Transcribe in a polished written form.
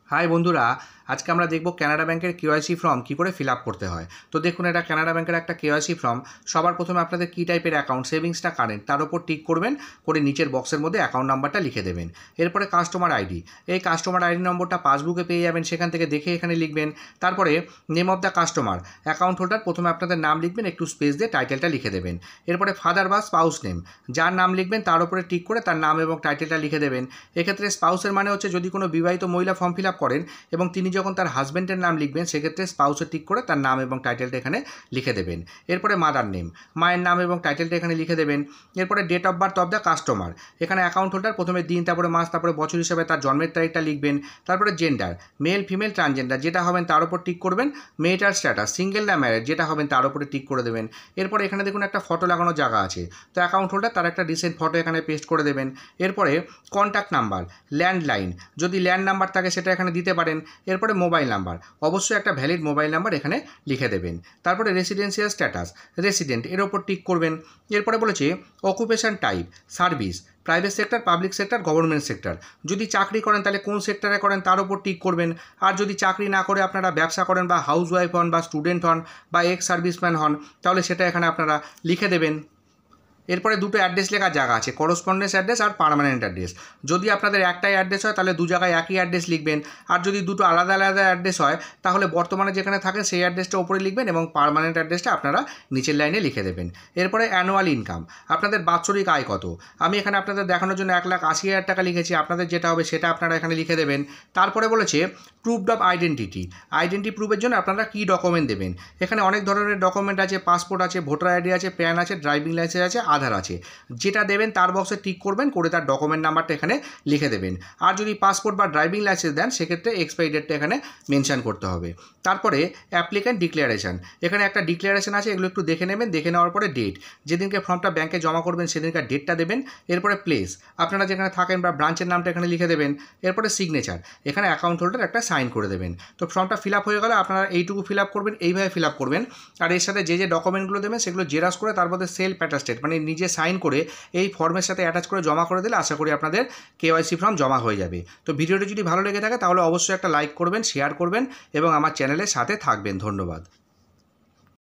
High বন্ধুরা, আজকে আমরা দেখব কানাডা ব্যাংকের কেওয়াইসি ফর্ম কী করে ফিল আপ করতে হয়। তো দেখুন, এটা কানাডা ব্যাংকের একটা কেওয়াইসি ফর্ম। সবার প্রথমে আপনাদের কী টাইপের অ্যাকাউন্ট, সেভিংস না কারেন্ট, তার উপর টিক করবেন, করে নিচের বক্সের মধ্যে অ্যাকাউন্ট নাম্বারটা লিখে দেবেন। এরপরে কাস্টমার আইডি, এই কাস্টমার আইডি নম্বরটা পাসবুকে পেয়ে যাবেন, সেখান থেকে দেখে এখানে লিখবেন। তারপরে name of the customer, account holder, প্রথমে আপনাদের নাম লিখবেন, একটু স্পেস দিয়ে টাইটেলটা লিখে দেবেন। এরপরে ফাদার বা স্পাউস নেম, যার নাম লিখবেন তার উপরে টিক করে তার নাম এবং টাইটেলটা লিখে দেবেন। এক্ষেত্রে স্পাউসের মানে হচ্ছে যদি কোনো বিবাহিত মহিলা ফর্ম ফিল আপ করেন এবং তিনি যখন তার হাজব্যান্ডের নাম লিখবেন, সেক্ষেত্রে স্পাউসে টিক করে তার নাম এবং টাইটেলটা এখানে লিখে দেবেন। এরপরে মাদার নেম, মায়ের নাম এবং টাইটেলটা এখানে লিখে দেবেন। এরপরে date of birth of the customer, এখানে অ্যাকাউন্ট হোল্ডার প্রথমে দিন, তারপরে মাস, তারপরে বছর হিসেবে তার জন্মের তারিখটা লিখবেন। তারপরে জেন্ডার, মেল ফিমেল ট্রান্সজেন্ডার যেটা হবেন তার উপর টিক করবেন। মেরিটাল স্ট্যাটাস, সিঙ্গেল না ম্যারেড যেটা হবেন তার উপরে টিক করে দেবেন। এরপরে এখানে দেখুন একটা ফটো লাগানোর জায়গা আছে, তো অ্যাকাউন্ট হোল্ডার তার একটা রিসেন্ট ফটো এখানে পেস্ট করে দেবেন। এরপরে কন্ট্যাক্ট নাম্বার, ল্যান্ডলাইন যদি ল্যান্ড নাম্বার থাকে সেটা এখানে দিতে পারেন। এরপরে মোবাইল নাম্বার, অবশ্যই একটা ভ্যালিড মোবাইল নাম্বার এখানে লিখে দেবেন। তারপরে রেসিডেন্সিয়াল স্ট্যাটাস, রেসিডেন্ট এর ওপর টিক করবেন। এরপরে বলেছে occupation type, service, private sector, public sector, government sector, যদি চাকরি করেন তাহলে কোন সেক্টরে করেন তার উপর টিক করবেন। আর যদি চাকরি না করে আপনারা ব্যবসা করেন বা হাউস ওয়াইফ হন বা স্টুডেন্ট হন বা এক্স সার্ভিসম্যান হন, তাহলে সেটা এখানে আপনারা লিখে দেবেন। এরপরে দুটো অ্যাড্রেস লেখার জায়গা আছে, করসপন্ডেন্স অ্যাড্রেস আর পার্মানেন্ট অ্যাড্রেস। যদি আপনাদের একটাই অ্যাড্রেস হয় তাহলে দু জায়গায় একই অ্যাড্রেস লিখবেন, আর যদি দুটো আলাদা আলাদা অ্যাড্রেস হয় তাহলে বর্তমানে যেখানে থাকেন সেই অ্যাড্রেসটা ওপরে লিখবেন এবং পার্মানেন্ট অ্যাড্রেসটা আপনারা নিচের লাইনে লিখে দেবেন। এরপরে অ্যানুয়াল ইনকাম, আপনাদের বাৎসরিক আয় কত। আমি এখানে আপনাদের দেখানোর জন্য 1,80,000 টাকা লিখেছি, আপনাদের যেটা হবে সেটা আপনারা এখানে লিখে দেবেন। তারপরে বলেছে প্রুফড অফ আইডেন্টিটি, আইডেন্টি প্রুফের জন্য আপনারা কী ডকুমেন্ট দেবেন। এখানে অনেক ধরনের ডকুমেন্ট আছে, পাসপোর্ট আছে, ভোটার আইডি আছে, প্যান আছে, ড্রাইভিং লাইসেন্স আছে, আধার আছে। যেটা দেবেন তার বক্সে টিক করবেন, করে তার ডকুমেন্ট নাম্বারটা এখানে লিখে দেবেন। আর যদি পাসপোর্ট বা ড্রাইভিং লাইসেন্স দেন সেক্ষেত্রে এক্সপায়ারি ডেটটা এখানে মেনশন করতে হবে। তারপরে অ্যাপ্লিক্যান্ট ডিক্লারেশন, এখানে একটা ডিক্লারেশন আছে, এগুলো একটু দেখে নেবেন। দেখে নেওয়ার পরে ডেট, যেদিনকে ফর্মটা ব্যাংকে জমা করবেন সেদিনকার ডেটটা দেবেন। এরপরে প্লেস, আপনারা যেখানে থাকেন বা ব্রাঞ্চের নামটা এখানে লিখে দেবেন। এরপরে সিগনেচার, এখানে অ্যাকাউন্ট হোল্ডার একটা সাইন করে দেবেন। তো ফর্মটা ফিল আপ হয়ে গেলে আপনারা এইটুকু ফিল আপ করবেন, এইভাবে ফিল আপ করবেন। আর এর সাথে যে যে ডকুমেন্টগুলো দেবেন সেগুলো জেরক্স করে তার মধ্যে সেলফ অ্যাটাস্টেড মানে নিজে সাইন করে এই ফর্মের সাথে অ্যাটাচ করে জমা করে দিলে আশা করি আপনাদের কেওয়াইসি ফর্ম জমা হয়ে যাবে। তো ভিডিওটি যদি ভালো লেগে থাকে তাহলে অবশ্যই একটা লাইক করবেন, শেয়ার করবেন এবং আমার চ্যানেলের সাথে থাকবেন। ধন্যবাদ।